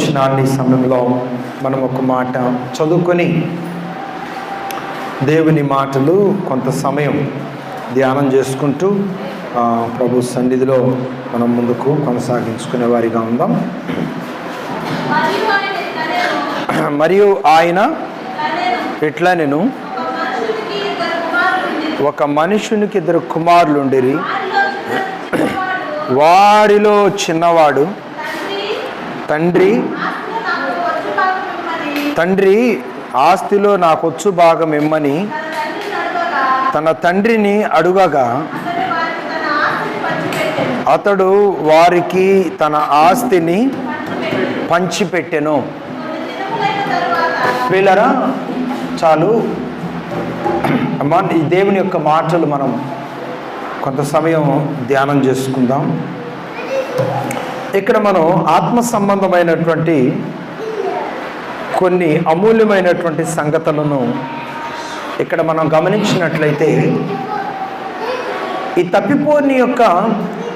వచనాన్ని సమయంలో మనం ఒక మాట చదువుకొని దేవుని మాటలు కొంత సమయం ధ్యానం చేసుకుంటూ ప్రభు సన్నిధిలో మనం ముందుకు కొనసాగించుకునే వారిగా ఉందాం. మరియు ఆయన ఇట్లా నేను ఒక మనుషునికి 2 కుమారులుండిరి. వారిలో చిన్నవాడు తండ్రి ఆస్తిలో నాకొచ్చు భాగం ఇమ్మని తన తండ్రిని అడుగగా అతడు వారికి తన ఆస్తిని పంచిపెట్టెను. వీళ్ళరా చాలు అమ్మా, ఈ దేవుని యొక్క మాటలు మనం కొంత సమయం ధ్యానం చేసుకుందాం. ఇక్కడ మనం ఆత్మ సంబంధమైనటువంటి కొన్ని అమూల్యమైనటువంటి సంగతులను ఇక్కడ మనం గమనించినట్లయితే, ఈ తప్పిపోని యొక్క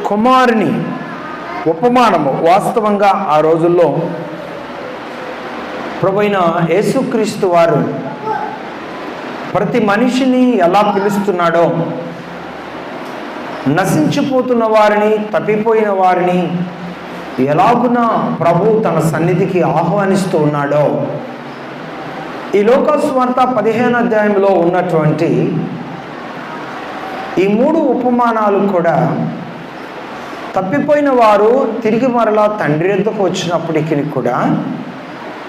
కుమారుని ఉపమానము వాస్తవంగా ఆ రోజుల్లో ప్రభువైన యేసుక్రీస్తు వారు ప్రతి మనిషిని ఎలా పిలుస్తున్నాడో, నశించిపోతున్న వారిని, తప్పిపోయిన వారిని ఎలాగున ప్రభు తన సన్నిధికి ఆహ్వానిస్తూ ఉన్నాడో, ఈ లోకస్వార్త 15వ అధ్యాయంలో ఉన్నటువంటి ఈ 3 ఉపమానాలు కూడా తప్పిపోయిన వారు తిరిగి మరలా తండ్రి వద్దకు వచ్చినప్పటికీ కూడా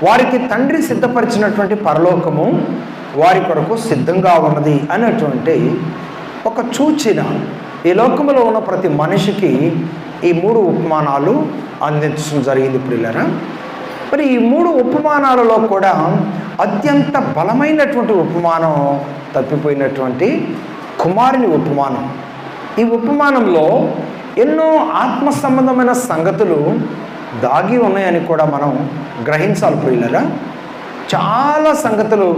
వారికి తండ్రి సిద్ధపరిచినటువంటి పరలోకము వారి కొరకు సిద్ధంగా ఉన్నది అనేటువంటి ఒక సూచన ఈ లోకంలో ఉన్న ప్రతి మనిషికి ఈ 3 ఉపమానాలు అందించడం జరిగింది ప్రియులారా. మరి ఈ 3 ఉపమానాలలో కూడా అత్యంత బలమైనటువంటి ఉపమానం తప్పిపోయినటువంటి కుమారుని ఉపమానం. ఈ ఉపమానంలో ఎన్నో ఆత్మ సంబంధమైన సంగతులు దాగి ఉన్నాయని కూడా మనం గ్రహించాలి ప్రియులారా. చాలా సంగతులు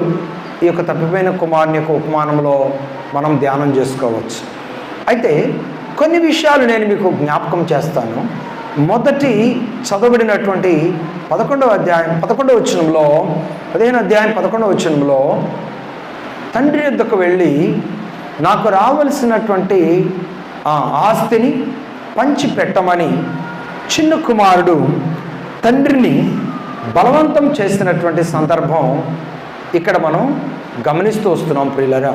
ఈ యొక్క తప్పిపోయిన కుమారుని యొక్క ఉపమానంలో మనం ధ్యానం చేసుకోవచ్చు. అయితే కొన్ని విషయాలు నేను మీకు జ్ఞాపకం చేస్తాను. మొదటి చదవబడినటువంటి 11వ అధ్యాయం 11వ వచనంలో, 15వ అధ్యాయం 11వ వచనంలో తండ్రి వద్దకు వెళ్ళి నాకు రావలసినటువంటి ఆస్తిని పంచి పెట్టమని చిన్న కుమారుడు తండ్రిని బలవంతం చేసినటువంటి సందర్భం ఇక్కడ మనం గమనిస్తూ వస్తున్నాం ప్రియులారా.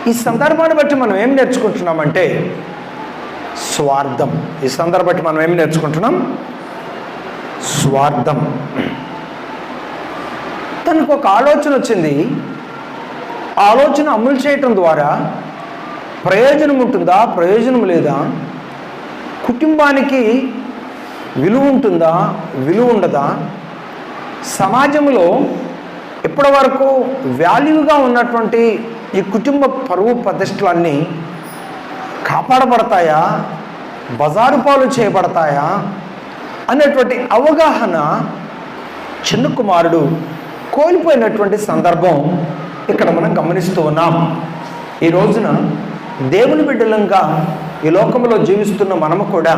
ఈ సందర్భాన్ని బట్టి మనం ఏం నేర్చుకుంటున్నామంటే స్వార్థం. ఈ సందర్భం బట్టి మనం ఏం నేర్చుకుంటున్నాం? స్వార్థం. తనకు ఒక ఆలోచన వచ్చింది. ఆ ఆలోచన అమలు చేయటం ద్వారా ప్రయోజనం ఉంటుందా, ప్రయోజనం లేదా, కుటుంబానికి విలువ ఉంటుందా, విలువ ఉండదా, సమాజంలో ఇప్పటి వరకు వాల్యూగా ఉన్నటువంటి ఈ కుటుంబ పరువు ప్రతిష్టలన్నీ కాపాడబడతాయా, బజారు పాలు చేయబడతాయా అనేటువంటి అవగాహన చిన్న కుమారుడు కోల్పోయినటువంటి సందర్భం ఇక్కడ మనం గమనిస్తూ ఉన్నాం. ఈ రోజున దేవుని బిడ్డలంగా ఈ లోకంలో జీవిస్తున్న మనము కూడా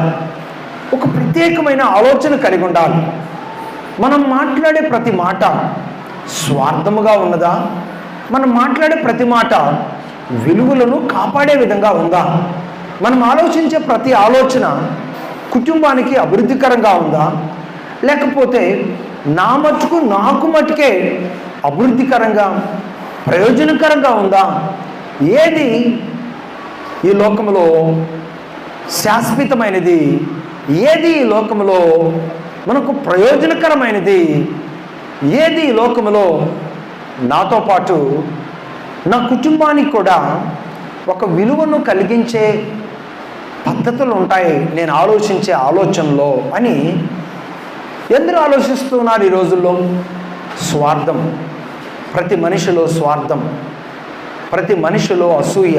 ఒక ప్రత్యేకమైన ఆలోచన కలిగి ఉండాలి. మనం మాట్లాడే ప్రతి మాట స్వార్థముగా ఉన్నదా? మనం మాట్లాడే ప్రతి మాట విలువలను కాపాడే విధంగా ఉందా? మనం ఆలోచించే ప్రతి ఆలోచన కుటుంబానికి అభివృద్ధికరంగా ఉందా, లేకపోతే నా మటుకు నాకు మటుకే అభివృద్ధికరంగా ప్రయోజనకరంగా ఉందా? ఏది ఈ లోకంలో శాశ్వతమైనది, ఏది ఈ లోకంలో మనకు ప్రయోజనకరమైనది, ఏది ఈ లోకంలో నాతో పాటు నా కుటుంబానికి కూడా ఒక విలువను కలిగించే పద్ధతులు ఉంటాయి నేను ఆలోచించే ఆలోచనలో అని ఎందుకు ఆలోచిస్తున్నారు ఈ రోజుల్లో? స్వార్థం. ప్రతి మనిషిలో స్వార్థం, ప్రతి మనిషిలో అసూయ,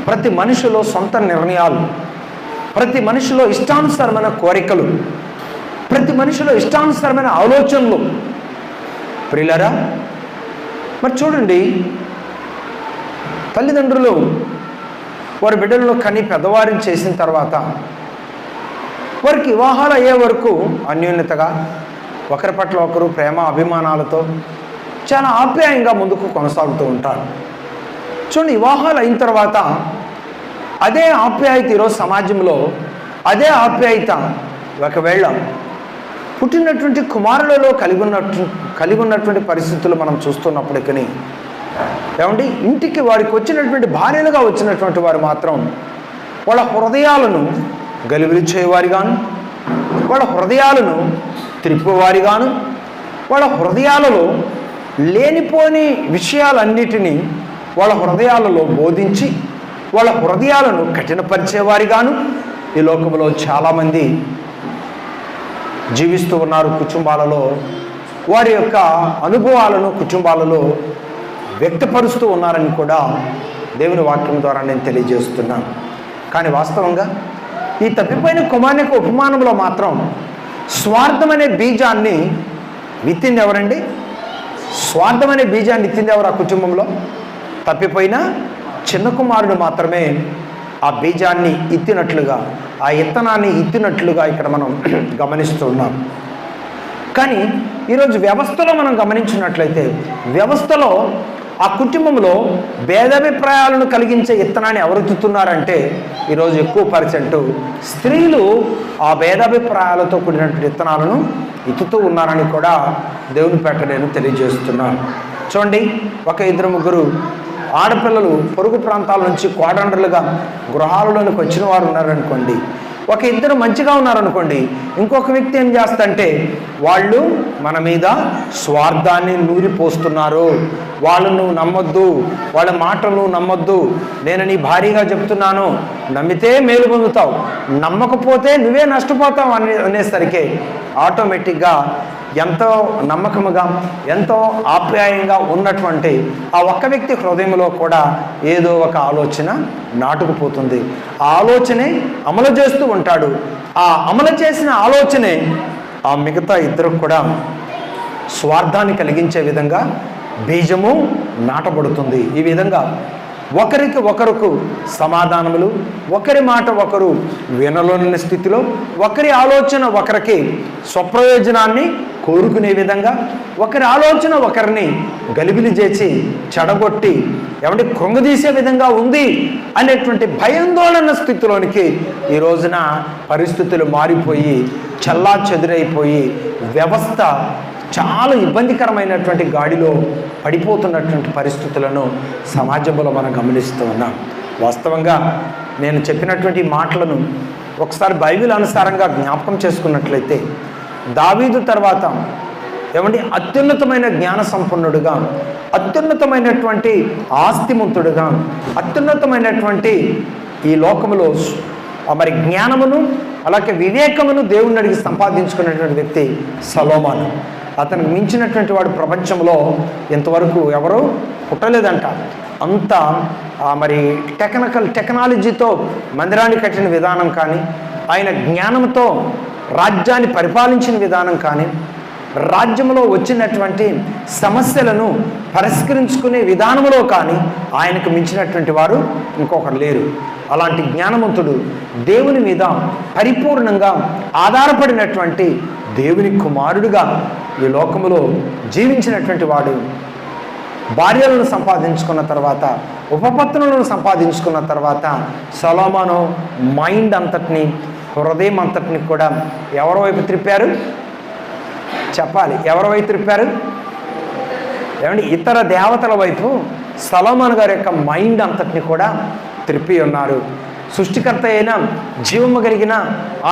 ప్రతి మనిషిలో సొంత నిర్ణయాలు, ప్రతి మనిషిలో ఇష్టానుసారమైన కోరికలు, ప్రతి మనిషిలో ఇష్టానుసారమైన ఆలోచనలు. ప్రియులారా, మరి చూడండి, తల్లిదండ్రులు వారి బిడ్డలను కని పెద్దవారిని చేసిన తర్వాత వారికి వివాహాలు అయ్యే వరకు అన్యోన్యతగా ఒకరి పట్ల ఒకరు ప్రేమ అభిమానాలతో చాలా ఆప్యాయంగా ముందుకు కొనసాగుతూ ఉంటారు. చూడండి, వివాహాలు అయిన తర్వాత అదే ఆప్యాయత ఈరోజు సమాజంలో అదే ఆప్యాయత ఒకవేళ పుట్టినటువంటి కుమారులలో కలిగి ఉన్నటువంటి పరిస్థితులు మనం చూస్తున్నప్పటికీ ఏమండి, ఇంటికి వారికి వచ్చినటువంటి భార్యలుగా వచ్చినటువంటి వారు మాత్రం వాళ్ళ హృదయాలను గలిబిలిచేవారిగాను, వాళ్ళ హృదయాలను త్రిప్పేవారిగాను, వాళ్ళ హృదయాలలో లేనిపోని విషయాలన్నిటినీ వాళ్ళ హృదయాలలో బోధించి వాళ్ళ హృదయాలను కఠినపరిచేవారిగాను ఈ లోకంలో చాలామంది జీవిస్తూ ఉన్నారు. కుటుంబాలలో వారి యొక్క అనుభవాలను కుటుంబాలలో వ్యక్తపరుస్తూ ఉన్నారని కూడా దేవుని వాక్యం ద్వారా నేను తెలియజేస్తున్నాను. కానీ వాస్తవంగా ఈ తప్పిపోయిన కుమారుని యొక్క ఉపమానంలో మాత్రం స్వార్థం అనే బీజాన్ని విత్తింది ఎవరండి? స్వార్థం అనే బీజాన్ని విత్తింది ఎవరు? ఆ కుటుంబంలో తప్పిపోయిన చిన్న కుమారుడు మాత్రమే ఆ బీజాన్ని ఇత్తినట్లుగా, ఆ ఇత్తనాన్ని ఇత్తినట్లుగా ఇక్కడ మనం గమనిస్తున్నాం. కానీ ఈరోజు వ్యవస్థలో మనం గమనించినట్లయితే వ్యవస్థలో ఆ కుటుంబంలో భేదాభిప్రాయాలను కలిగించే ఇత్తనాన్ని ఎవరు ఎత్తుతున్నారంటే ఈరోజు ఎక్కువ పర్సెంట్ స్త్రీలు ఆ భేదాభిప్రాయాలతో కూడినటువంటి ఇత్తనాలను ఎత్తుతూ ఉన్నారని కూడా దేవుని పేట నేను తెలియజేస్తున్నాను. చూడండి, ఒక ఇద్దరు ముగ్గురు ఆడపిల్లలు పొరుగు ప్రాంతాల నుంచి కోడండ్రులుగా గృహాలలోనికి వచ్చిన వారు ఉన్నారనుకోండి, ఒక ఇద్దరు మంచిగా ఉన్నారనుకోండి, ఇంకొక వ్యక్తి ఏం చేస్తంటే వాళ్ళు మన మీద స్వార్థాన్ని నూరిపోస్తున్నారు. వాళ్ళు నువ్వు నమ్మొద్దు, వాళ్ళ మాటలు నువ్వు నమ్మొద్దు, నేను నీ భారీగా చెప్తున్నాను, నమ్మితే మేలు పొందుతావు, నమ్మకపోతే నువ్వే నష్టపోతావు అనేసరికి ఆటోమేటిక్గా ఎంతో నమ్మకముగా ఎంతో ఆప్యాయంగా ఉన్నటువంటి ఆ ఒక్క వ్యక్తి హృదయంలో కూడా ఏదో ఒక ఆలోచన నాటుకుపోతుంది. ఆ ఆలోచనే అమలు చేస్తూ ఉంటాడు. ఆ అమలు చేసిన ఆలోచనే ఆ మిగతా ఇద్దరు కూడా స్వార్థాన్ని కలిగించే విధంగా బీజము నాటబడుతుంది. ఈ విధంగా ఒకరికి ఒకరికి సమాధానములు, ఒకరి మాట ఒకరు వినలోని స్థితిలో, ఒకరి ఆలోచన ఒకరికి స్వప్రయోజనాన్ని కోరుకునే విధంగా, ఒకరి ఆలోచన ఒకరిని గలిబిలి చేసి చెడగొట్టి ఏమంటే కృంగదీసే విధంగా ఉంది అనేటువంటి భయాందోళన స్థితిలోనికి ఈ రోజున పరిస్థితులు మారిపోయి చల్లా చెదురైపోయి వ్యవస్థ చాలా ఇబ్బందికరమైనటువంటి గాడిలో పడిపోతున్నటువంటి పరిస్థితులను సమాజంలో మనం గమనిస్తూ ఉన్నాం. వాస్తవంగా నేను చెప్పినటువంటి మాటలను ఒకసారి బైబిల్ అనుసారంగా జ్ఞాపకం చేసుకున్నట్లయితే దావీదు తర్వాత ఏమంటే అత్యున్నతమైన జ్ఞాన సంపన్నుడుగా, అత్యున్నతమైనటువంటి ఆస్తిమంతుడుగా, అత్యున్నతమైనటువంటి ఈ లోకములో మరి జ్ఞానమును అలాగే వివేకమును దేవుని అడిగి సంపాదించుకున్నటువంటి వ్యక్తి సొలొమోను. అతనికి మించినటువంటి వాడు ప్రపంచంలో ఇంతవరకు ఎవరు పుట్టలేదంట. అంత మరి టెక్నాలజీతో మందిరాన్ని కట్టిన విధానం కానీ, ఆయన జ్ఞానంతో రాజ్యాన్ని పరిపాలించిన విధానం కానీ, రాజ్యంలో వచ్చినటువంటి సమస్యలను పరిష్కరించుకునే విధానంలో కానీ ఆయనకు మించినటువంటి వారు ఇంకొకరు లేరు. అలాంటి జ్ఞానవంతుడు, దేవుని మీద పరిపూర్ణంగా ఆధారపడినటువంటి దేవుని కుమారుడుగా ఈ లోకములో జీవించినటువంటి వాడు భార్యలను సంపాదించుకున్న తర్వాత, ఉపపత్నులను సంపాదించుకున్న తర్వాత సొలొమోను మైండ్ అంతటిని, హృదయం అంతటిని కూడా ఎవరి వైపు త్రిప్పారు? చెప్పాలి, ఎవరి వైపు త్రిప్పారు? ఏమంటే ఇతర దేవతల వైపు సొలొమోను గారి యొక్క మైండ్ అంతటిని కూడా త్రిప్పి ఉన్నారు. సృష్టికర్త అయిన జీవము కలిగిన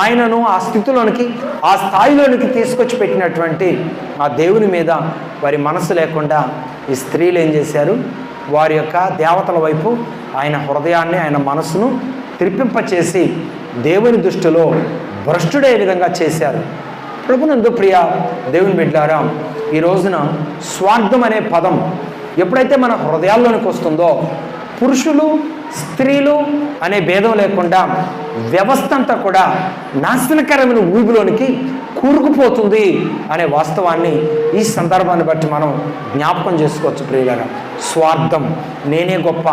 ఆయనను ఆ స్థితిలోనికి, ఆ స్థాయిలోనికి తీసుకొచ్చి పెట్టినటువంటి ఆ దేవుని మీద వారి మనసు లేకుండా ఈ స్త్రీలు ఏం చేశారు? వారి యొక్క దేవతల వైపు ఆయన హృదయాన్ని, ఆయన మనసును త్రిప్పింపచేసి దేవుని దృష్టిలో భ్రష్టుడే విధంగా చేశారు. ప్రభునందు ప్రియ దేవుని బిడ్డలారా, ఈ రోజున స్వార్థం అనే పదం ఎప్పుడైతే మన హృదయాల్లోనికి వస్తుందో పురుషులు స్త్రీలు అనే భేదం లేకుండా వ్యవస్థ అంతా కూడా నాశనకరమైన ఊబిలోనికి కూరుకుపోతుంది అనే వాస్తవాన్ని ఈ సందర్భాన్ని బట్టి మనం జ్ఞాపకం చేసుకోవచ్చు ప్రియులారా. స్వార్థం, నేనే గొప్ప,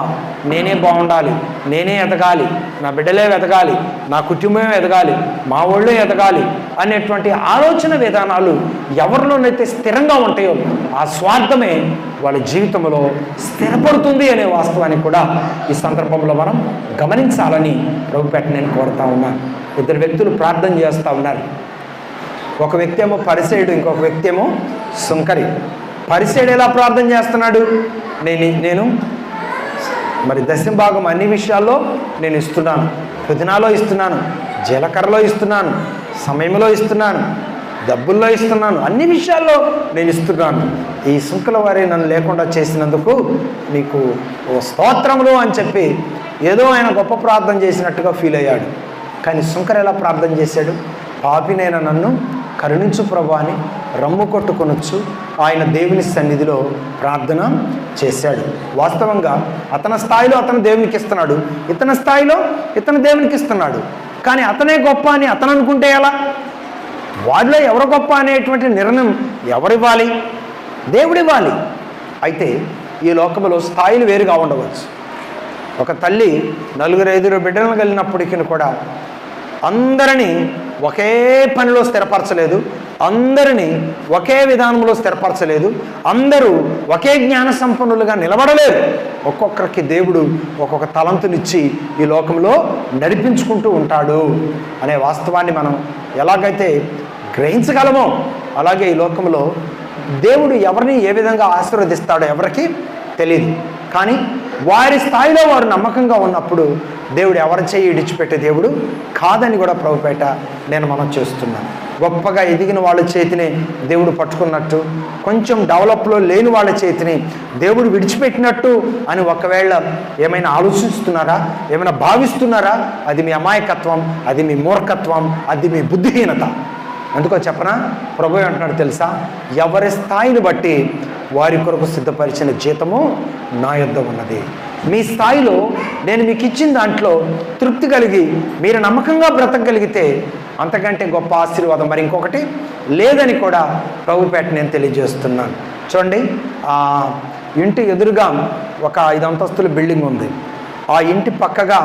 నేనే బాగుండాలి, నేనే ఎదగాలి, నా బిడ్డలే ఎదగాలి, నా కుటుంబమే ఎదగాలి, మా ఊళ్ళో ఎదగాలి అనేటువంటి ఆలోచన విధానాలు ఎవరిలోనైతే స్థిరంగా ఉంటాయో ఆ స్వార్థమే వాళ్ళ జీవితంలో స్థిరపడుతుంది అనే వాస్తవాన్ని కూడా ఈ సందర్భంలో మనం గమనించాలని ప్రభుపేట నేను కోరుతా ఉన్నాను. ఇద్దరు వ్యక్తులు ప్రార్థన చేస్తూ ఉన్నారు. ఒక వ్యక్తి ఏమో పరిసేయుడు, ఇంకొక వ్యక్తి ఏమో సుంకరి. పరిసేయుడు ఎలా ప్రార్థన చేస్తున్నాడు? నేను మరి దశంభాగం అన్ని విషయాల్లో నేను ఇస్తున్నాను, పుదీనాలో ఇస్తున్నాను, జీలకర్రలో ఇస్తున్నాను, సమయంలో ఇస్తున్నాను, డబ్బుల్లో ఇస్తున్నాను, అన్ని విషయాల్లో నేను ఇస్తున్నాను. ఈ సుంకల వారి నన్ను లేకుండా చేసినందుకు నీకు ఓ స్తోత్రములు అని చెప్పి ఏదో ఆయన గొప్ప ప్రార్థన చేసినట్టుగా ఫీల్ అయ్యాడు. కానీ సుంకర ఎలా ప్రార్థన చేశాడు? పాపినైనా నన్ను కరుణించు ప్రభా అని రమ్ము కొట్టుకొనొచ్చు ఆయన దేవుని సన్నిధిలో ప్రార్థన చేశాడు. వాస్తవంగా అతని స్థాయిలో అతను దేవునికి ఇస్తున్నాడు, ఇతని స్థాయిలో ఇతను దేవునికి ఇస్తున్నాడు. కానీ అతనే గొప్ప అని అతను అనుకుంటే ఎలా? వాడిలో ఎవరు గొప్ప అనేటువంటి నిర్ణయం ఎవరివ్వాలి? దేవుడివ్వాలి. అయితే ఈ లోకంలో స్థాయిలు వేరుగా ఉండవచ్చు. ఒక తల్లి 4-5 బిడ్డలను కలిగినప్పటికీ కూడా అందరినీ ఒకే పనిలో స్థిరపరచలేదు, అందరినీ ఒకే విధానంలో స్థిరపరచలేదు, అందరూ ఒకే జ్ఞాన సంపన్నులుగా నిలబడలేదు. ఒక్కొక్కరికి దేవుడు ఒక్కొక్క తలంతునిచ్చి ఈ లోకంలో నడిపించుకుంటూ ఉంటాడు అనే వాస్తవాన్ని మనం ఎలాగైతే గ్రహించగలమో అలాగే ఈ లోకంలో దేవుడు ఎవరిని ఏ విధంగా ఆశీర్వదిస్తాడో ఎవరికి తెలియదు. కానీ వారి స్థాయిలో వారు నమ్మకంగా ఉన్నప్పుడు దేవుడు ఎవరి చేయి ఇడిచిపెట్టే దేవుడు కాదని కూడా ప్రభుపేట నేను మనం చేస్తున్నాను. గొప్పగా ఎదిగిన వాళ్ళ చేతిని దేవుడు పట్టుకున్నట్టు, కొంచెం డెవలప్లో లేని వాళ్ళ చేతిని దేవుడు విడిచిపెట్టినట్టు అని ఒకవేళ ఏమైనా ఆలోచిస్తున్నారా, ఏమైనా భావిస్తున్నారా? అది మీ అమాయకత్వం, అది మీ మూర్ఖత్వం, అది మీ బుద్ధిహీనత. అందుకో చెప్పనా, ప్రభు అంటున్నాడు తెలుసా, ఎవరి స్థాయిని బట్టి వారి కొరకు సిద్ధపరిచిన జీతము నా యొద్ద ఉన్నది. మీ స్థాయిలో నేను మీకు ఇచ్చిన దాంట్లో తృప్తి కలిగి మీరు నమ్మకంగా బ్రతకగలిగితే అంతకంటే గొప్ప ఆశీర్వాదం మరి ఇంకొకటి లేదని కూడా ప్రభుపేట నేను తెలియజేస్తున్నాను. చూడండి, ఆ ఇంటి ఎదురుగా ఒక 5 అంతస్తుల బిల్డింగ్ ఉంది. ఆ ఇంటి పక్కగా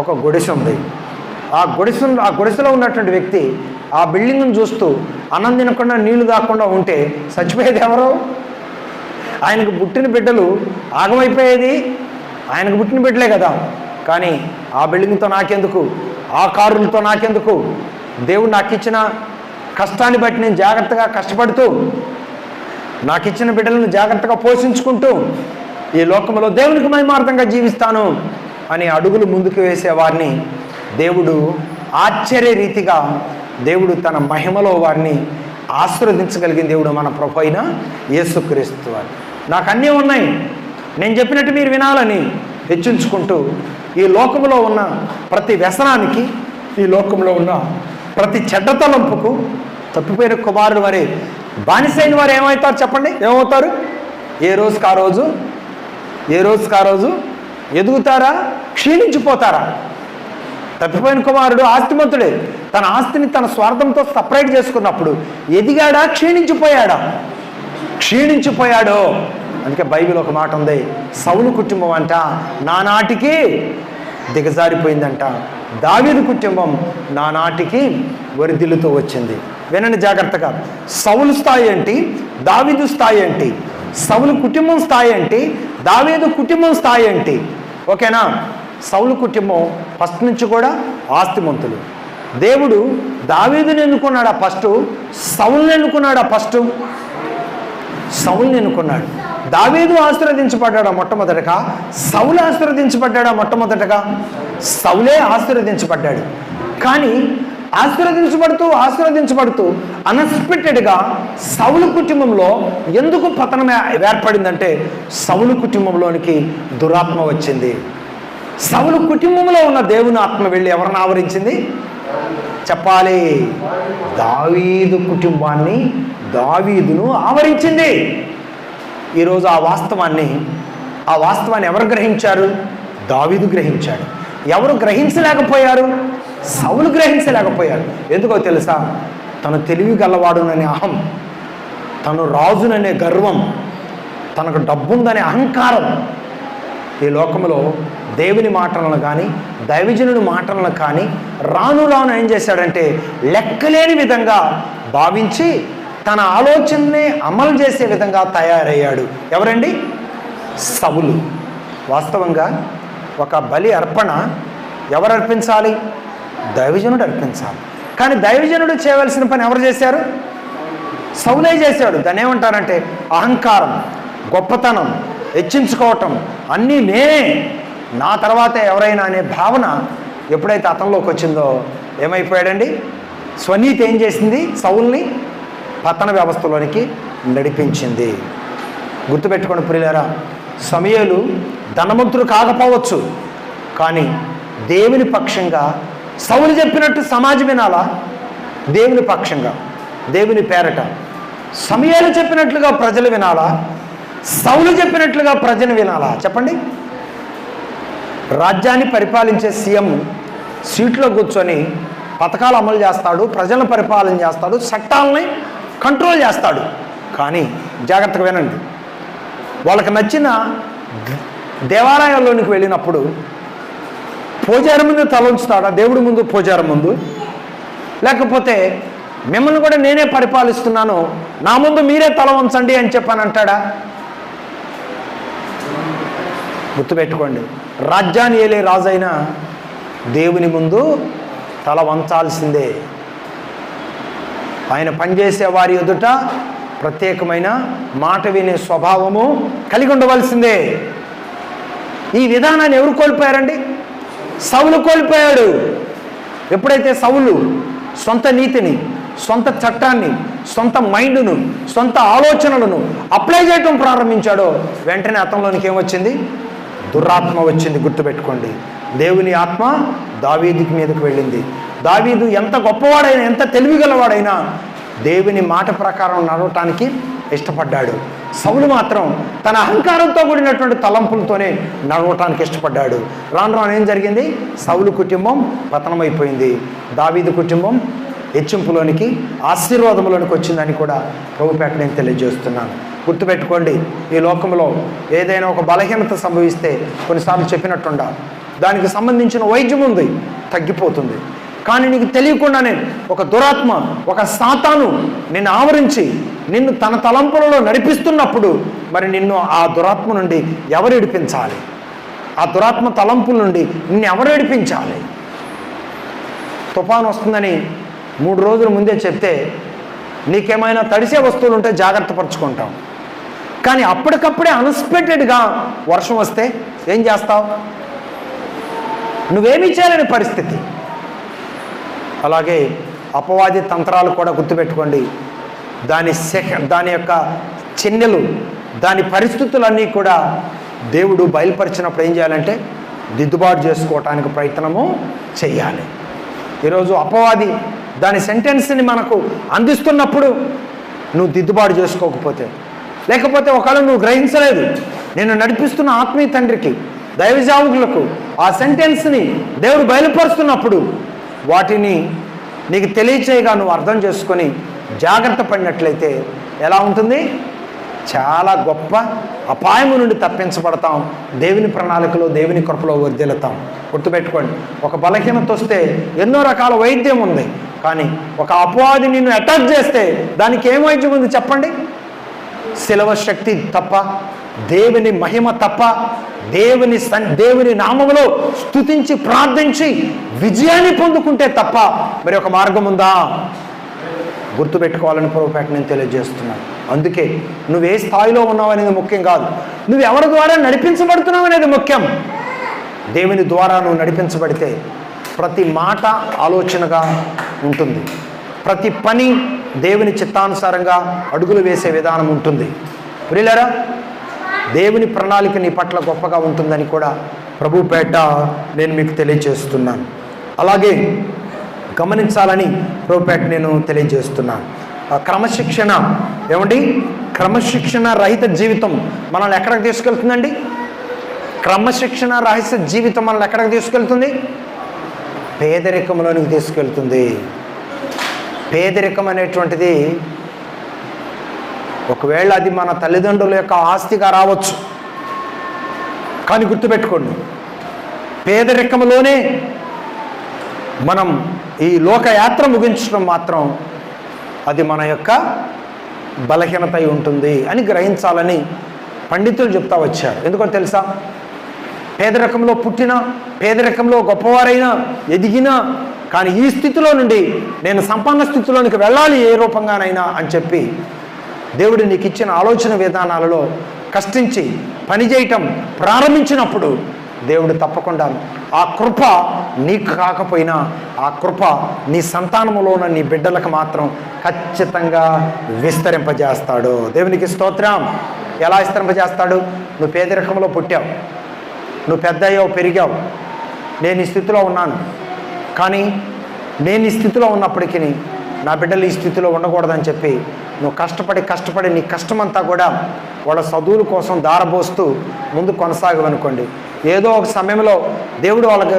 ఒక గుడిసె ఉంది. ఆ గుడిసెలో ఉన్నటువంటి వ్యక్తి ఆ బిల్డింగ్ను చూస్తూ అన్నం తినకుండా నీళ్లు తాకుండా ఉంటే చచ్చిపోయేది ఎవరు? ఆయనకు పుట్టిన బిడ్డలు ఆగమైపోయేది ఆయనకు పుట్టిన బిడ్డలే కదా. కానీ ఆ బిల్డింగ్తో నాకెందుకు, ఆ కారులతో నాకెందుకు, దేవుడు నాకు ఇచ్చిన కష్టాన్ని బట్టి నేను జాగ్రత్తగా కష్టపడుతూ నాకు ఇచ్చిన బిడ్డలను జాగ్రత్తగా పోషించుకుంటూ ఈ లోకంలో దేవునికి మహిమార్థంగా జీవిస్తాను అని అడుగులు ముందుకు వేసే వారిని దేవుడు ఆశ్చర్య రీతిగా దేవుడు తన మహిమలో వారిని ఆశీర్వదించగలిగిన దేవుడు మన ప్రభు అయిన యేసుక్రీస్తు వారు. నాకు అన్నీ ఉన్నాయి, నేను చెప్పినట్టు మీరు వినాలని హెచ్చించుకుంటూ ఈ లోకంలో ఉన్న ప్రతి వ్యసనానికి, ఈ లోకంలో ఉన్న ప్రతి చెడ్డ తలంపుకు తప్పిపోయిన కుమారుడు వారి బానిసైన వారు ఏమవుతారు చెప్పండి? ఏమవుతారు? ఏ రోజుకి ఆ రోజు ఎదుగుతారా, క్షీణించిపోతారా? తప్పిపోయిన కుమారుడు ఆస్తిమంతుడే. తన ఆస్తిని తన స్వార్థంతో సపరేట్ చేసుకున్నప్పుడు ఎదిగాడా, క్షీణించిపోయాడా? క్షీణించిపోయాడు. అందుకే బైబిల్ ఒక మాట ఉంది, సౌలు కుటుంబం అంట నానాటికి దిగజారిపోయిందంట, దావీదు కుటుంబం నానాటికి వరిదిల్లుతూ వచ్చింది. వినండి జాగ్రత్తగా, సౌలు స్థాయి ఏంటి, దావీదు స్థాయి ఏంటి, సౌలు కుటుంబం స్థాయి ఏంటి, దావీదు కుటుంబం స్థాయి ఏంటి? ఓకేనా? సౌలు కుటుంబం ఫస్ట్ నుంచి కూడా ఆస్తిమంతులు. దేవుడు దావీదుని ఎన్నుకున్నాడా ఫస్ట్? సౌలుని ఎన్నుకున్నాడా ఫస్ట్? సౌలుని ఎన్నుకున్నాడు. దావీదు ఆశీర్వదించబడ్డాడా మొట్టమొదటగా? సౌలు ఆశీర్వదించబడ్డాడా మొట్టమొదటగా? సౌలే ఆశీర్వదించబడ్డాడు. కానీ ఆశీర్వదించబడుతూ అన్ఎక్స్పెక్టెడ్గా సౌలు కుటుంబంలో ఎందుకు పతనం ఏర్పడిందంటే సౌలు కుటుంబంలోనికి దురాత్మ వచ్చింది. సౌలు కుటుంబంలో ఉన్న దేవుని ఆత్మ వెళ్ళి ఎవరిని ఆవరించింది చెప్పాలి? దావీదు కుటుంబాన్ని, దావీదును ఆవరించింది. ఈరోజు ఆ వాస్తవాన్ని ఎవరు గ్రహించారు? దావీదు గ్రహించాడు. ఎవరు గ్రహించలేకపోయారు? సౌలు గ్రహించలేకపోయారు. ఎందుకో తెలుసా? తను తెలివి గలవాడుననే అహం, తను రాజుననే గర్వం, తనకు డబ్బుందనే అహంకారం ఈ లోకంలో దేవుని మాటలను కానీ దైవజనుడి మాటలను కానీ రాను రాను ఏం చేశాడంటే లెక్కలేని విధంగా భావించి తన ఆలోచనని అమలు చేసే విధంగా తయారయ్యాడు. ఎవరండి? సౌలు. వాస్తవంగా ఒక బలి అర్పణ ఎవరు అర్పించాలి? దైవజనుడు అర్పించాలి. కానీ దైవజనుడు చేయవలసిన పని ఎవరు చేశారు? సౌలే చేశాడు. దాన్ని ఏమంటారంటే అహంకారం, గొప్పతనం, హెచ్చించుకోవటం, అన్నీ నేనే, నా తర్వాతే ఎవరైనా అనే భావన ఎప్పుడైతే అతనిలోకి వచ్చిందో ఏమైపోయాడండి? స్వనీతి ఏం చేసింది? సౌల్ని పతన వ్యవస్థలోనికి నడిపించింది. గుర్తుపెట్టుకోండి ప్రియులారా, సమూయేలు ధనవంతుడు కాకపోవచ్చు, కానీ దేవుని పక్షంగా సౌలు చెప్పినట్టు సమాజం వినాలా? దేవుని పక్షంగా, దేవుని పేరట సమూయేలు చెప్పినట్లుగా ప్రజలు వినాలా? సౌలు చెప్పినట్లుగా ప్రజలు వినాలా? చెప్పండి. రాజ్యాన్ని పరిపాలించే సీఎం సీట్లో కూర్చొని పథకాలు అమలు చేస్తాడు, ప్రజలను పరిపాలన చేస్తాడు, చట్టాలని కంట్రోల్ చేస్తాడు. కానీ జాగ్రత్తగా వినండి, వాళ్ళకి నచ్చిన దేవాలయాల్లోనికి వెళ్ళినప్పుడు పూజారి ముందు తల ఉంచుతాడా? దేవుడి ముందు, పూజారి ముందు? లేకపోతే మిమ్మల్ని కూడా నేనే పరిపాలిస్తున్నాను, నా ముందు మీరే తల ఉంచండి అని చెప్పని అంటాడా? గుర్తుపెట్టుకోండి, రాజ్యాన్ని ఏలే రాజైనా దేవుని ముందు తల వంచాల్సిందే. ఆయన పనిచేసే వారి ఎదుట ప్రత్యేకమైన మాట వినే స్వభావము కలిగి ఉండవలసిందే. ఈ విధానాన్ని ఎవరు కోల్పోయారండి? సౌలు కోల్పోయాడు. ఎప్పుడైతే సౌలు సొంత నీతిని, సొంత చట్టాన్ని, సొంత మైండ్ను, సొంత ఆలోచనలను అప్లై చేయటం ప్రారంభించాడో వెంటనే అతనిలోనికి ఏమొచ్చింది? దురాత్మ వచ్చింది. గుర్తుపెట్టుకోండి, దేవుని ఆత్మ దావీదుకి మీదకి వెళ్ళింది. దావీదు ఎంత గొప్పవాడైనా, ఎంత తెలివిగలవాడైనా దేవుని మాట ప్రకారం నడవటానికి ఇష్టపడ్డాడు. సౌలు మాత్రం తన అహంకారంతో కూడినటువంటి తలంపులతోనే నడవటానికి ఇష్టపడ్డాడు. రాను రాను ఏం జరిగింది? సౌలు కుటుంబం పతనమైపోయింది, దావీదు కుటుంబం హెచ్చింపులోనికి, ఆశీర్వాదంలోనికి వచ్చిందని కూడా ప్రభుపేట నేను తెలియజేస్తున్నాను. గుర్తుపెట్టుకోండి, ఈ లోకంలో ఏదైనా ఒక బలహీనత సంభవిస్తే కొన్నిసార్లు చెప్పినట్టుండా దానికి సంబంధించిన వైద్యం ఉంది, తగ్గిపోతుంది. కానీ నీకు తెలియకుండానే ఒక దురాత్మ, ఒక సాతాను నిన్ను ఆవరించి నిన్ను తన తలంపులలో నడిపిస్తున్నప్పుడు మరి నిన్ను ఆ దురాత్మ నుండి ఎవరు విడిపించాలి? ఆ దురాత్మ తలంపుల నుండి నిన్ను ఎవరు విడిపించాలి? తుఫాను వస్తుందని 3 రోజుల ముందే చెప్తే నీకేమైనా తడిసే వస్తువులు ఉంటే జాగ్రత్త పరుచుకుంటాం. కానీ అప్పటికప్పుడే అన్ఎక్స్పెక్టెడ్గా వర్షం వస్తే ఏం చేస్తావు? నువ్వేమీ చేయలేని పరిస్థితి. అలాగే అపవాది తంత్రాలు కూడా గుర్తుపెట్టుకోండి. దాని యొక్క చిన్నెలు, దాని పరిస్థితులన్నీ కూడా దేవుడు బయలుపరిచినప్పుడు ఏం చేయాలంటే దిద్దుబాటు చేసుకోవటానికి ప్రయత్నము చెయ్యాలి. ఈరోజు అపవాది దాని సెంటెన్స్ని మనకు అందిస్తున్నప్పుడు నువ్వు దిద్దుబాటు చేసుకోకపోతే, లేకపోతే ఒకవేళ నువ్వు గ్రహించలేదు, నేను నడిపిస్తున్న ఆత్మీయ తండ్రికి, దైవజావుకులకు ఆ సెంటెన్స్ని దేవుడు బయలుపరుస్తున్నప్పుడు వాటిని నీకు తెలియచేయగా నువ్వు అర్థం చేసుకొని జాగ్రత్త పడినట్లయితే ఎలా ఉంటుంది? చాలా గొప్ప అపాయము నుండి తప్పించబడతాం. దేవుని ప్రణాళికలో, దేవుని కృపలో వర్ధిల్లుతాం. గుర్తుపెట్టుకోండి, ఒక బలహీనత వస్తే ఎన్నో రకాల వైద్యం ఉంది, కానీ ఒక అపవాది నిన్ను అటాక్ చేస్తే దానికి ఏం వైద్యం ఉంది చెప్పండి? శిలవ శక్తి తప్ప, దేవుని మహిమ తప్ప, దేవుని నామములో స్తుతించి ప్రార్థించి విజయాన్ని పొందుకుంటే తప్ప మరి ఒక మార్గం ఉందా? గుర్తుపెట్టుకోవాలని ప్రభుపేట నేను తెలియజేస్తున్నాను. అందుకే నువ్వు ఏ స్థాయిలో ఉన్నావు అనేది ముఖ్యం కాదు, నువ్వు ఎవరి ద్వారా నడిపించబడుతున్నావు అనేది ముఖ్యం. దేవుని ద్వారా నువ్వు నడిపించబడితే ప్రతి మాట ఆలోచనగా ఉంటుంది, ప్రతి పని దేవుని చిత్తానుసారంగా అడుగులు వేసే విధానం ఉంటుంది. ప్రియులారా, దేవుని ప్రణాళిక నీ పట్ల గొప్పగా ఉంటుందని కూడా ప్రభుపేట నేను మీకు తెలియజేస్తున్నాను. అలాగే గమనించాలని ప్రభుపేట నేను తెలియజేస్తున్నాను. క్రమశిక్షణ ఏమండి? క్రమశిక్షణ రహిత జీవితం మనల్ని ఎక్కడికి తీసుకెళ్తుందండి? క్రమశిక్షణ రహిత జీవితం మనల్ని ఎక్కడికి తీసుకెళ్తుంది? పేదరికంలోనికి తీసుకెళ్తుంది. పేదరికం అనేటువంటిది ఒకవేళ అది మన తల్లిదండ్రుల యొక్క ఆస్తిగా రావచ్చు, కానీ గుర్తుపెట్టుకోండి, పేదరికంలోనే మనం ఈ లోకయాత్ర ముగించడం మాత్రం అది మన యొక్క బలహీనత అయి ఉంటుంది అని గ్రహించాలని పండితులు చెప్తా వచ్చారు. ఎందుకో తెలుసా, పేదరికంలో పుట్టినా, పేదరికంలో గొప్పవారైనా, ఎదిగినా, కానీ ఈ స్థితిలో నుండి నేను సంపన్న స్థితిలోనికి వెళ్ళాలి ఏ రూపంగానైనా అని చెప్పి దేవుడు నీకు ఇచ్చిన ఆలోచన విధానాలలో కష్టించి పనిచేయటం ప్రారంభించినప్పుడు దేవుడు తప్పకుండా ఆ కృప నీకు కాకపోయినా ఆ కృప నీ సంతానములోన నీ బిడ్డలకు మాత్రం ఖచ్చితంగా విస్తరింపజేస్తాడు. దేవునికి స్తోత్రం. ఎలా విస్తరింపజేస్తాడు? నువ్వు పేదరికంలో పుట్టావు, నువ్వు పెద్ద అయ్యావు, పెరిగావు, నేను ఈ స్థితిలో ఉన్నాను, కానీ నేను ఈ స్థితిలో ఉన్నప్పటికీ నా బిడ్డలు ఈ స్థితిలో ఉండకూడదని చెప్పి నువ్వు కష్టపడి నీ కష్టమంతా కూడా వాళ్ళ చదువుల కోసం దారబోస్తూ ముందు కొనసాగవనుకోండి, ఏదో ఒక సమయంలో దేవుడు వాళ్ళకి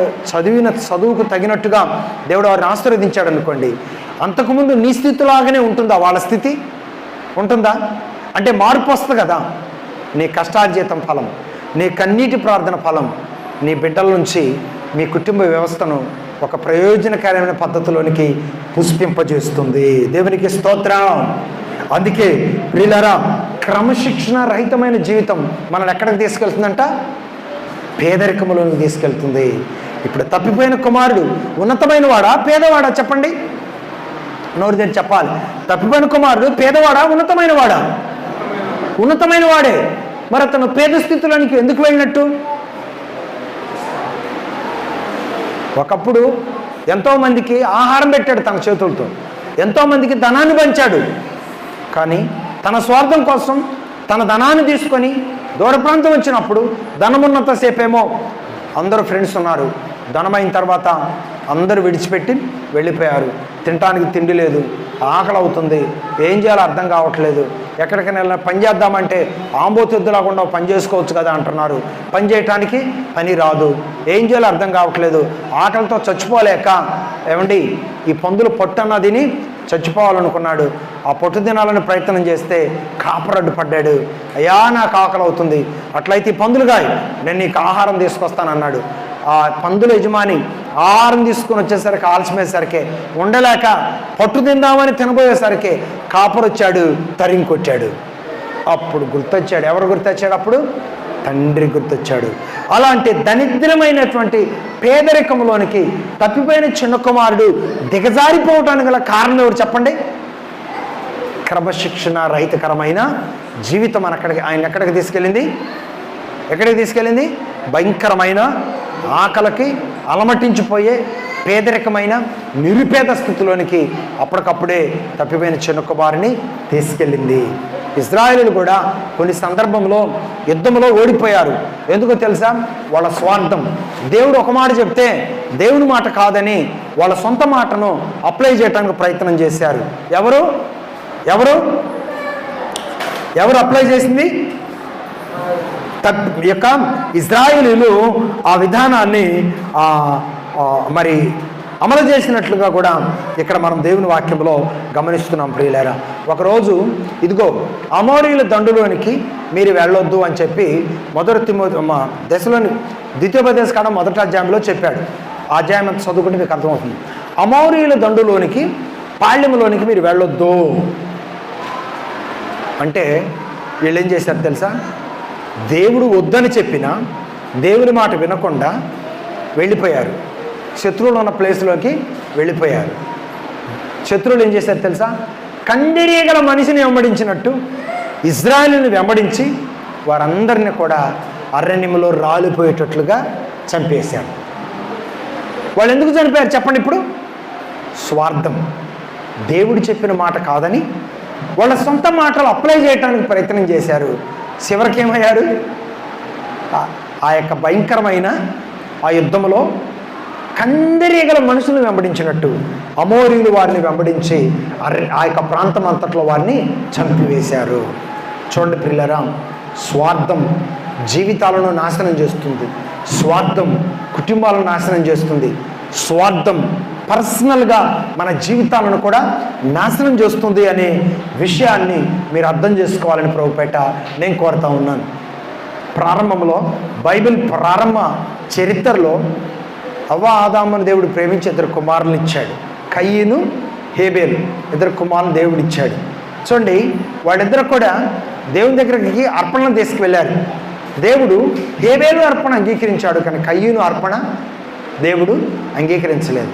చదువుకు తగినట్టుగా దేవుడు వారిని ఆశీర్వదించాడు అనుకోండి, అంతకుముందు నీ స్థితిలాగానే ఉంటుందా వాళ్ళ స్థితి? ఉంటుందా? అంటే మార్పు వస్తుంది కదా. నీ కష్టార్జితం ఫలం, నీ కన్నీటి ప్రార్థన ఫలం నీ బిడ్డల నుంచి మీ కుటుంబ వ్యవస్థను ఒక ప్రయోజనకరమైన పద్ధతిలోనికి పుష్పింపజేస్తుంది. దేవునికి స్తోత్రం. అందుకే ప్రియులారా, క్రమశిక్షణ రహితమైన జీవితం మనల్ని ఎక్కడికి తీసుకెళ్తుందంట? పేదరికములోకి తీసుకెళ్తుంది. ఇప్పుడు తప్పిపోయిన కుమారుడు ఉన్నతమైన వాడా పేదవాడా? చెప్పండి, నోరు తెరిచి చెప్పాలి. తప్పిపోయిన కుమారుడు పేదవాడా ఉన్నతమైన వాడా? ఉన్నతమైన వాడే. మరి అతను పేద స్థితిలోనికి ఎందుకు వెళ్ళినట్టు? ఒకప్పుడు ఎంతోమందికి ఆహారం పెట్టాడు తన చేతులతో, ఎంతోమందికి ధనాన్ని పంచాడు, కానీ తన స్వార్థం కోసం తన ధనాన్ని తీసుకొని దూర ప్రాంతం వచ్చినప్పుడు ధనమున్నంతసేపేమో అందరూ ఫ్రెండ్స్ ఉన్నారు, ధనమైన తర్వాత అందరూ విడిచిపెట్టి వెళ్ళిపోయారు. తినడానికి తిండి లేదు, ఆకలి అవుతుంది, ఏం చేయాలో అర్థం కావట్లేదు. ఎక్కడికైనా వెళ్ళినా పని చేద్దామంటే ఆంబోతిద్దులాకుండా పని చేసుకోవచ్చు కదా అంటున్నారు. పని చేయటానికి పని రాదు, ఏం చేయాలో అర్థం కావట్లేదు. ఆకలితో చచ్చిపోలేక ఏమండి ఈ పందులు పొట్టు అన్నదిని చచ్చిపోవాలనుకున్నాడు. ఆ పొట్టు తినాలని ప్రయత్నం చేస్తే కాపరడ్డు పడ్డాడు. అయ్యా నాకు ఆకలి అవుతుంది, అట్లయితే ఈ పందులుగాయ నేను నీకు ఆహారం తీసుకొస్తానన్నాడు. ఆ పందుల యజమాని ఆహారం తీసుకుని వచ్చేసరికి ఆలస్యమయ్యేసరికి ఉండలేక పట్టు తిందామని తినబోయేసరికి కాపరు వచ్చాడు, తరిమి కొట్టాడు. అప్పుడు గుర్తొచ్చాడు. ఎవరు గుర్తొచ్చాడు? అప్పుడు తండ్రి గుర్తొచ్చాడు. అలాంటి దరిద్రమైనటువంటి పేదరికంలోనికి తప్పిపోయిన చిన్న కుమారుడు దిగజారిపోవటానికి గల కారణం ఎవరు చెప్పండి? క్రమశిక్షణ రహితకరమైన జీవితం ఆయన ఎక్కడికి తీసుకెళ్ళింది? ఎక్కడికి తీసుకెళ్ళింది? భయంకరమైన ఆకలికి అలమటించిపోయే పేదరికమైన నిరుపేద స్థితిలోనికి అప్పటికప్పుడే తప్పిపోయిన చిన్న కుమారుని తీసుకెళ్ళింది. ఇజ్రాయేలీలు కూడా కొన్ని సందర్భంలో యుద్ధంలో ఓడిపోయారు. ఎందుకో తెలుసా? వాళ్ళ స్వార్థం. దేవుడు ఒక మాట చెప్తే దేవుని మాట కాదని వాళ్ళ సొంత మాటను అప్లై చేయడానికి ప్రయత్నం చేశారు. ఎవరు ఎవరు ఎవరు అప్లై చేసింది? యొక్క ఇజ్రాయేలీలు ఆ విధానాన్ని మరి అమలు చేసినట్లుగా కూడా ఇక్కడ మనం దేవుని వాక్యంలో గమనిస్తున్నాం. ప్రియులారా, ఒకరోజు ఇదిగో అమోరీయుల దండులోనికి మీరు వెళ్ళొద్దు అని చెప్పి ద్వితీయోపదేశకాండం 1వ అధ్యాయంలో చెప్పాడు. ఆ అధ్యాయం అంతా చదువుకుంటే మీకు అర్థమవుతుంది. అమోరీయుల దండులోనికి, పాళ్యములోనికి మీరు వెళ్ళొద్దు అంటే వీళ్ళు ఏం చేశారు తెలుసా? దేవుడు వద్దని చెప్పినా దేవుని మాట వినకుండా వెళ్ళిపోయారు. శత్రువులు ఉన్న ప్లేస్లోకి వెళ్ళిపోయారు. శత్రువులు ఏం చేశారు తెలుసా? కందిరీగల మనిషిని వెంబడించినట్టు ఇజ్రాయేలుని వెంబడించి వారందరినీ కూడా అరణ్యంలో రాలిపోయేటట్లుగా చంపేశారు. వాళ్ళు ఎందుకు చనిపోయారు చెప్పండి? ఇప్పుడు స్వార్థం. దేవుడు చెప్పిన మాట కాదని వాళ్ళ సొంత మాటలు అప్లై చేయడానికి ప్రయత్నం చేశారు. చివరికి ఏమయ్యారు? ఆ యొక్క భయంకరమైన ఆ యుద్ధంలో కందిరీగల మనుషులను వెంబడించినట్టు అమోరీయులు వారిని వెంబడించి ఆ యొక్క ప్రాంతం అంతట్లో వారిని చంపివేశారు. చూడండి ప్రియులారా, స్వార్థం జీవితాలను నాశనం చేస్తుంది, స్వార్థం కుటుంబాలను నాశనం చేస్తుంది, స్వార్థం పర్సనల్గా మన జీవితాలను కూడా నాశనం చేస్తుంది అనే విషయాన్ని మీరు అర్థం చేసుకోవాలని ప్రభుపేట నేను కోరుతా ఉన్నాను. ప్రారంభంలో బైబిల్ ప్రారంభ చరిత్రలో అవ్వ ఆదామును దేవుడు ప్రేమించి 2 కుమారులను ఇచ్చాడు. కయ్యను, హేబేలు 2 కుమారులను దేవుడు ఇచ్చాడు. చూడండి, వాళ్ళిద్దరు కూడా దేవుని దగ్గరికి అర్పణను తీసుకువెళ్ళారు. దేవుడు హేబేలు అర్పణ అంగీకరించాడు, కానీ కయ్యను అర్పణ దేవుడు అంగీకరించలేదు.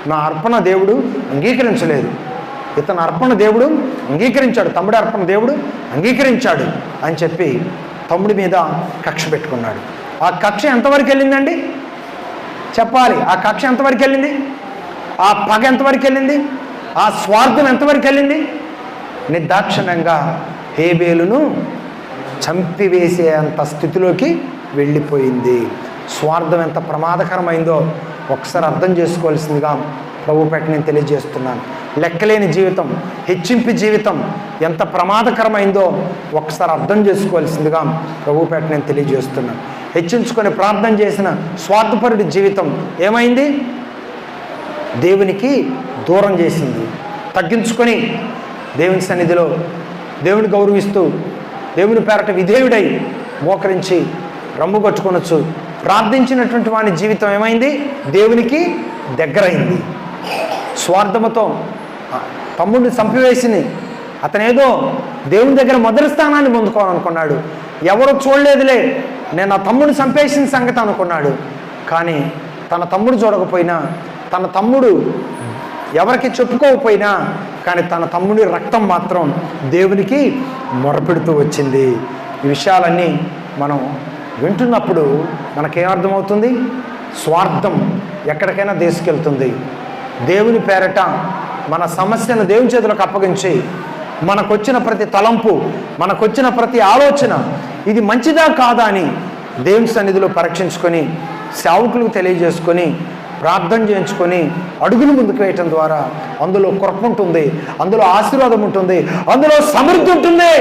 నా అర్పణ దేవుడు అంగీకరించలేదు, ఇతను అర్పణ దేవుడు అంగీకరించాడు, తమ్ముడి అర్పణ దేవుడు అంగీకరించాడు అని చెప్పి తమ్ముడి మీద కక్ష పెట్టుకున్నాడు. ఆ కక్ష ఎంతవరకు వెళ్ళిందండి చెప్పాలి? ఆ కక్ష ఎంతవరకు వెళ్ళింది? ఆ పగ ఎంతవరకు వెళ్ళింది? ఆ స్వార్థం ఎంతవరకు వెళ్ళింది? నిర్దాక్షిణ్యంగా హేబేలును చంపివేసే అంత స్థితిలోకి వెళ్ళిపోయింది. స్వార్థం ఎంత ప్రమాదకరమైందో ఒకసారి అర్థం చేసుకోవాల్సిందిగా ప్రభుపేట నేను తెలియజేస్తున్నాను. లెక్కలేని జీవితం, హెచ్చింపు జీవితం ఎంత ప్రమాదకరమైందో ఒకసారి అర్థం చేసుకోవాల్సిందిగా ప్రభుపేట నేను తెలియజేస్తున్నాను. హెచ్చించుకొని ప్రార్థన చేసిన స్వార్థపరుడి జీవితం ఏమైంది? దేవునికి దూరం చేసింది. తగ్గించుకొని దేవుని సన్నిధిలో దేవుని గౌరవిస్తూ దేవుని పేరట విధేయుడై మోకరించి రమ్ము కట్టుకొనొచ్చు ప్రార్థించినటువంటి వాని జీవితం ఏమైంది? దేవునికి దగ్గరైంది. స్వార్థముతో తమ్ముడిని చంపివేసి అతనేదో దేవుని దగ్గర మొదటి స్థానాన్ని పొందుకోవాలనుకున్నాడు. ఎవరు చూడలేదులే, నేను ఆ తమ్ముడిని చంపేసిన సంగతి అనుకున్నాడు. కానీ తన తమ్ముడు చూడకపోయినా, తన తమ్ముడు ఎవరికి చెప్పుకోకపోయినా, కానీ తన తమ్ముడి రక్తం మాత్రం దేవునికి మొరపెడుతూ వచ్చింది. ఈ విషయాలన్నీ మనం వింటున్నప్పుడు మనకేమర్థమవుతుంది? స్వార్థం ఎక్కడికైనా తీసుకెళ్తుంది. దేవుని పేరట మన సమస్యను దేవుని చేతులకు అప్పగించి మనకొచ్చిన ప్రతి తలంపు, మనకొచ్చిన ప్రతి ఆలోచన ఇది మంచిదా కాదా అని దేవుని సన్నిధిలో పరీక్షించుకొని సేవకులకు తెలియజేసుకొని ప్రార్థన చేయించుకొని అడుగులు ముందుకు వేయటం ద్వారా అందులో కృప ఉంటుంది, అందులో ఆశీర్వాదం ఉంటుంది, అందులో సమృద్ధి ఉంటుంది.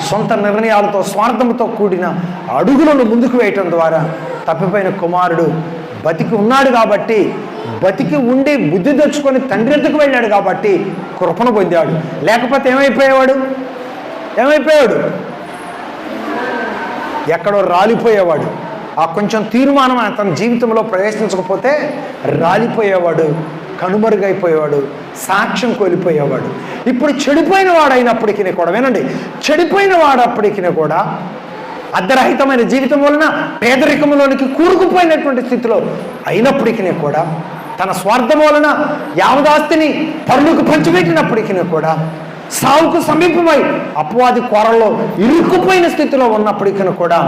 సొంత నిర్ణయాలతో స్వార్థంతో కూడిన అడుగులను ముందుకు వేయటం ద్వారా తప్పిపోయిన కుమారుడు బతికి ఉన్నాడు కాబట్టి, బతికి ఉండి బుద్ధి తెచ్చుకొని తండ్రి ఎద్దుకు వెళ్ళాడు కాబట్టి కృపను పొందాడు. లేకపోతే ఏమైపోయేవాడు? ఎక్కడో రాలిపోయేవాడు. ఆ కొంచెం తీర్మానం తన జీవితంలో ప్రవేశించకపోతే రాలిపోయేవాడు, కనుమరుగైపోయేవాడు, సాక్ష్యం కోల్పోయేవాడు. ఇప్పుడు చెడిపోయిన వాడైనప్పటికీ కూడా, వినండి, చెడిపోయిన వాడప్పటికీ కూడా అర్ధరహితమైన జీవితం వలన పేదరికంలోనికి కూరుకుపోయినటువంటి స్థితిలో అయినప్పటికీ కూడా, తన స్వార్థం వలన యావదాస్తిని పరులకు పంచిపెట్టినప్పటికీ కూడా, సావుకు సమీపమై అపవాది కోరల్లో ఇరుక్కుపోయిన స్థితిలో ఉన్నప్పటికీ కూడా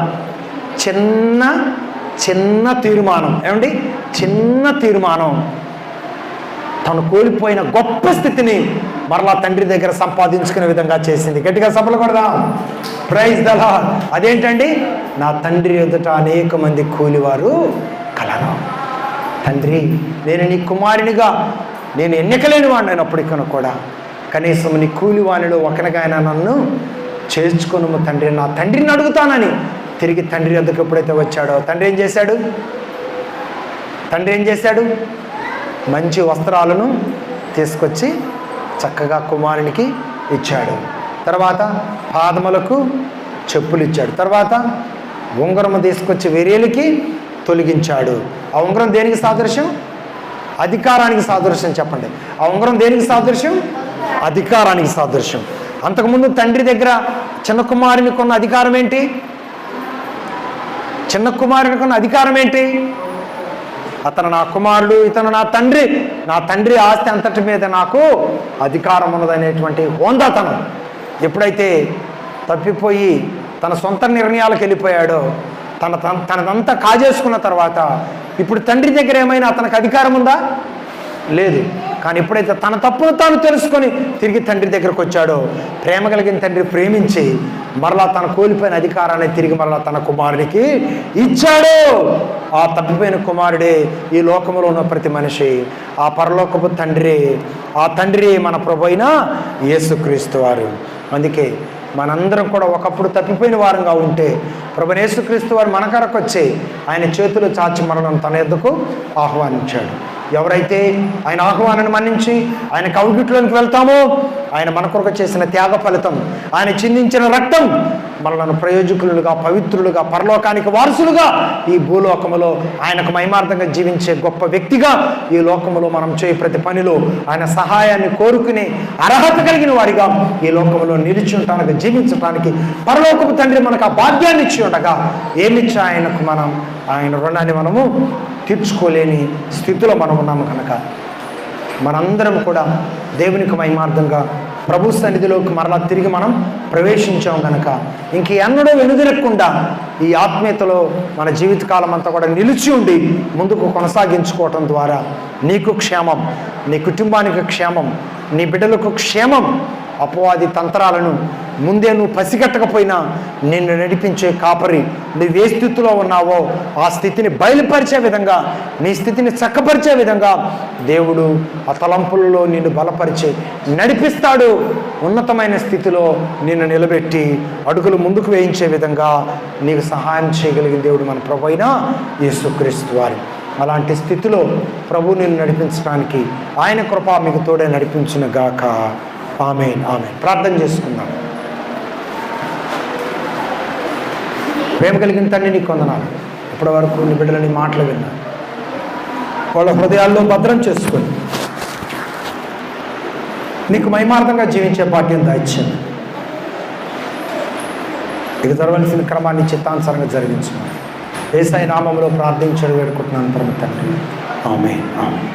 చిన్న తీర్మానం, ఏమండి, చిన్న తీర్మానం తను కోల్పోయిన గొప్ప స్థితిని మరలా తండ్రి దగ్గర సంపాదించుకునే విధంగా చేసింది. గట్టిగా సభలు కొడదాం, ప్రైజ్ ద లార్డ్. అదేంటండి? నా తండ్రి ఎదుట అనేక మంది కూలివారు కలరు. తండ్రి, నేను నీ కుమారునిగా నేను ఎన్నికలేని వాడిని అయినప్పటికీ కూడా కనీసం నీ కూలివానిలో ఒకరికైనా నన్ను చేర్చుకును తండ్రి, నా తండ్రిని అడుగుతానని తిరిగి తండ్రి వద్దకు ఎప్పుడైతే వచ్చాడో తండ్రి ఏం చేశాడు? మంచి వస్త్రాలను తీసుకొచ్చి చక్కగా కుమారునికి ఇచ్చాడు. తర్వాత పాదములకు చెప్పులు ఇచ్చాడు. తర్వాత ఉంగరము తీసుకొచ్చి వెర్రేలికి తొలగించాడు. ఆ ఉంగరం దేనికి సాదృశ్యం? అధికారానికి సాదృశ్యం. చెప్పండి, ఆ ఉంగరం దేనికి సాదృశ్యం? అధికారానికి సాదృశ్యం. అంతకుముందు తండ్రి దగ్గర చిన్న కుమారునికి ఉన్న అధికారం ఏంటి? చిన్న కుమారునికి ఉన్న అధికారం ఏంటి? అతను నా కుమారుడు, ఇతను నా తండ్రి ఆస్తి అంతటి మీద నాకు అధికారం ఉన్నదనేటువంటి హోందాతనం. ఎప్పుడైతే తప్పిపోయి తన సొంత నిర్ణయాలకు వెళ్ళిపోయాడో, తనదంతా కాజేసుకున్న తర్వాత ఇప్పుడు తండ్రి దగ్గర ఏమైనా అతనికి అధికారం ఉందా? లేదు. కానీ ఎప్పుడైతే తన తప్పును తాను తెలుసుకొని తిరిగి తండ్రి దగ్గరకు వచ్చాడో, ప్రేమ కలిగిన తండ్రి ప్రేమించి మరలా తన కోల్పోయిన అధికారాన్ని తిరిగి మరలా తన కుమారుడికి ఇచ్చాడు. ఆ తప్పిపోయిన కుమారుడే ఈ లోకంలో ఉన్న ప్రతి మనిషి. ఆ పరలోకపు తండ్రి, ఆ తండ్రి మన ప్రభువైన యేసుక్రీస్తు వారు. అందుకే మనందరం కూడా ఒకప్పుడు తప్పిపోయిన వారంగా ఉంటే ప్రభువైన యేసుక్రీస్తు వారు మన కొరకు వచ్చి ఆయన చేతులు చాచి మనలను తన యొద్దకు ఆహ్వానించాడు. ఎవరైతే ఆయన ఆహ్వానాన్ని మన్నించి ఆయన కౌగిట్లోనికి వెళ్తామో ఆయన మన కొరకు చేసిన త్యాగ ఫలితం, ఆయన చిందించిన రక్తం మనలను ప్రయోజకులుగా, పవిత్రులుగా, పరలోకానికి వారసులుగా ఈ భూలోకములో ఆయనకు మహిమార్థంగా జీవించే గొప్ప వ్యక్తిగా ఈ లోకములో మనం చేయ ప్రతి పనిలో ఆయన సహాయాన్ని కోరుకునే అర్హత కలిగిన వారిగా ఈ లోకంలో నిలిచి ఉండటానికి, జీవించడానికి పరలోకపు తండ్రి మనకు ఆ భాగ్యాన్ని ఇచ్చి ఉండగా ఏమిచ్చి ఆయన రుణాన్ని మనము తీర్చుకోలేని స్థితిలో మనం ఉన్నాము కనుక మనందరం కూడా దేవునికి మహిమార్థంగా ప్రభు సన్నిధిలోకి మరలా తిరిగి మనం ప్రవేశించాం కనుక ఇంక ఎన్నడూ వెనుదిరగకుండా ఈ ఆత్మీయతలో మన జీవితకాలం అంతా కూడా నిలిచి ఉండి ముందుకు కొనసాగించుకోవటం ద్వారా నీకు క్షేమం, నీ కుటుంబానికి క్షేమం, నీ బిడ్డలకు క్షేమం. అపవాది తంత్రాలను ముందే నువ్వు పసిగట్టకపోయినా నిన్ను నడిపించే కాపరి, నువ్వు ఏ స్థితిలో ఉన్నావో ఆ స్థితిని బయలుపరిచే విధంగా, నీ స్థితిని చక్కపరిచే విధంగా దేవుడు ఆ తలంపులలో నిన్ను బలపరిచి నడిపిస్తాడు. ఉన్నతమైన స్థితిలో నిన్ను నిలబెట్టి అడుగులు ముందుకు వేయించే విధంగా నీకు సహాయం చేయగలిగిన దేవుడు మన ప్రభు అయిన యేసుక్రీస్తు వారు. అలాంటి స్థితిలో ప్రభు నిన్ను నడిపించడానికి ఆయన కృప మీకు తోడే నడిపించును గాక. ఆమేన్, ఆమేన్. ప్రార్థన చేసుకుందాం. ప్రేమ కలిగిన తండ్రి నీకు వందనాలు. ఇప్పటి వరకు నీ బిడ్డలని మాటలు విన్నా, వాళ్ళ హృదయాల్లో భద్రం చేసుకొని నీకు మహిమార్థంగా జీవించే భాగ్యం దాయిచ్చాను. ఇక జరగవలసిన క్రమాన్ని చిత్తానుసారంగా జరిగించమని యేసయ్య నామములో ప్రార్థించడం వేడుకుంటున్నాను పరమ తండ్రి. ఆమేన్, ఆమేన్.